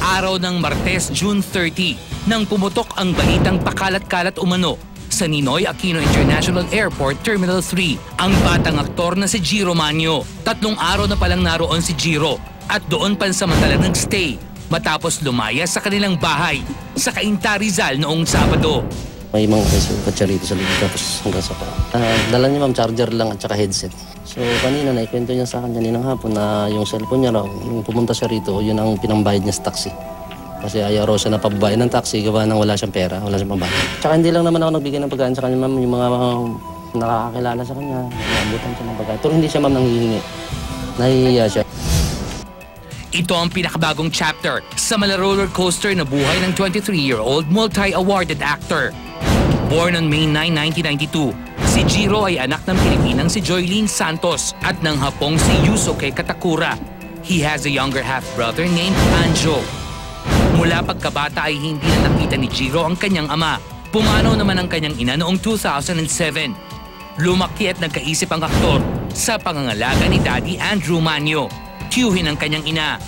Araw ng Martes, June 30, nang pumutok ang balitang pakalat-kalat umano sa Ninoy Aquino International Airport Terminal 3 ang batang aktor na si Jiro Manyo. 3 araw na palang naroon si Jiro at doon pansamantala nag-stay matapos lumaya sa kanilang bahay sa Cainta, Rizal noong Sabado. May mga kotse rito sa likod tapos hanggang sa pa. Dala niya ma'am, charger lang at saka headset. So kanina naikwento niya sa akin kaninang hapon na yung cellphone niya raw, nung pumunta siya rito, yun ang pinambayad niya sa taxi. Kasi ayaw raw siya na pababayan ng taxi, gawa nang wala siyang pera, wala siyang pambayad. Tsaka hindi lang naman ako nagbigay ng pagkain sa kanya ma'am, yung mga nakakakilala sa kanya, naabutan siya ng pagkain. Pero hindi siya ma'am nanghihingi, nahihiya siya. Ito ang pinakabagong chapter sa mala-roller coaster na buhay ng 23-year-old multi-awarded actor. Born on May 9, 1992, si Jiro ay anak ng Pilipinang si Joylene Santos at ng Hapong si Yusuke Katakura. He has a younger half-brother named Anjo. Mula pagkabata ay hindi na nakita ni Jiro ang kanyang ama. Pumanaw naman ang kanyang ina noong 2007. Lumaki at nagkaisip ang aktor sa pangangalaga ni Daddy Andrew Manyo. Tiyuhin ang kanyang ina.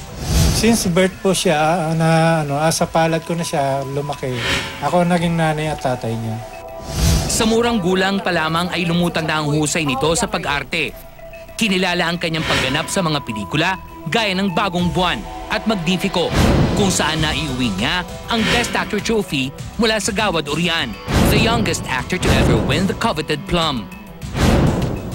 Since birth po siya, sa palad ko na siya lumaki. Ako naging nanay at tatay niya. Sa murang gulang pa lamang ay lumutang na ang husay nito sa pag-arte. Kinilala ang kanyang pagganap sa mga pelikula gaya ng Bagong Buwan at Magnifico, kung saan naiuwi niya ang Best Actor Trophy mula sa Gawad Urian, the youngest actor to ever win the coveted Plum.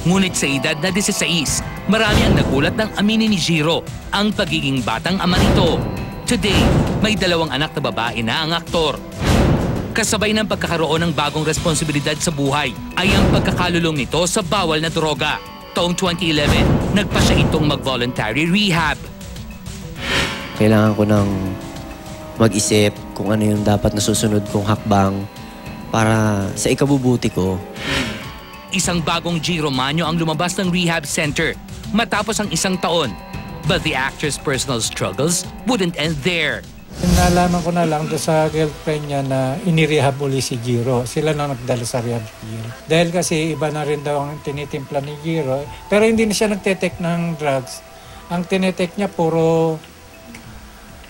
Ngunit sa edad na 16, marami ang nagulat ng aminin ni Jiro ang pagiging batang ama nito. Today, may 2 anak na babae na ang aktor. Kasabay ng pagkakaroon ng bagong responsibilidad sa buhay ay ang pagkakalulong nito sa bawal na droga. Taong 2011, nagpa siya itong mag-voluntary rehab. Kailangan ko ng mag-isip kung ano yung dapat na susunod kong hakbang para sa ikabubuti ko. Isang bagong Jiro Manyo ang lumabas ng rehab center matapos ang 1 taon. But the actor's personal struggles wouldn't end there. Nalaman ko na lang sa girlfriend niya na inirehab uli si Jiro. Sila na nagdala sa rehab si Jiro. Dahil kasi iba na rin daw ang tinitimpla ni Jiro. Pero hindi na siya nagtetake ng drugs. Ang tinetake niya puro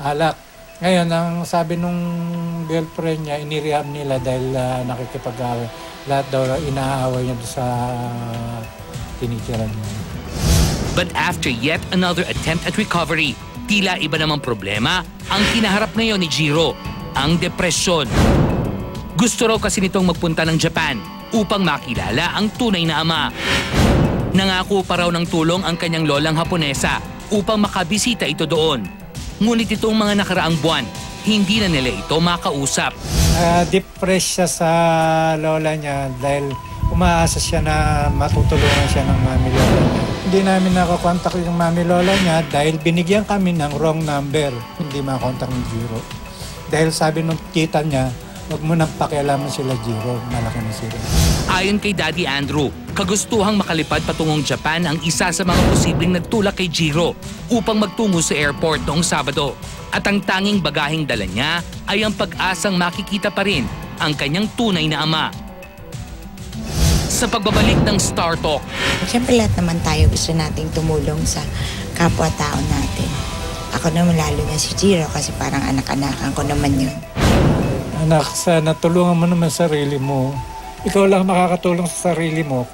alak. Ngayon, ang sabi nung girlfriend niya, inirehab nila dahil nakikipag-away. Lahat daw inaaway niya sa tinitiran niya. But after yet another attempt at recovery, tila iba namang problema ang kinaharap ngayon ni Jiro, ang depresyon. Gusto raw kasi nitong magpunta ng Japan upang makilala ang tunay na ama. Nangako pa raw ng tulong ang kanyang lolang Haponesa upang makabisita ito doon. Ngunit itong mga nakaraang buwan, hindi na nila ito makausap. Depressed siya sa lola niya dahil umaasa siya na matutulungan siya ng mami lola niya. Hindi namin nakakontak yung mami lola niya dahil binigyan kami ng wrong number. Hindi makakontak ni Jiro. Dahil sabi nung tita niya, huwag mo nang pakialaman sila Jiro, malaki na sila. Ayon kay Daddy Andrew, kagustuhang makalipad patungong Japan ang isa sa mga posibleng nagtulak kay Jiro upang magtungo sa airport noong Sabado. At ang tanging bagaheng dala niya ay ang pag-asang makikita pa rin ang kanyang tunay na ama. Sa pagbabalik ng Star Talk. Siyempre lahat naman tayo gusto nating tumulong sa kapwa-tao natin. Ako naman lalo na si Jiro kasi parang anak-anakan ko naman yun. Anak, sana tulungan mo naman sarili mo. Ikaw lang makakatulong sa sarili mo.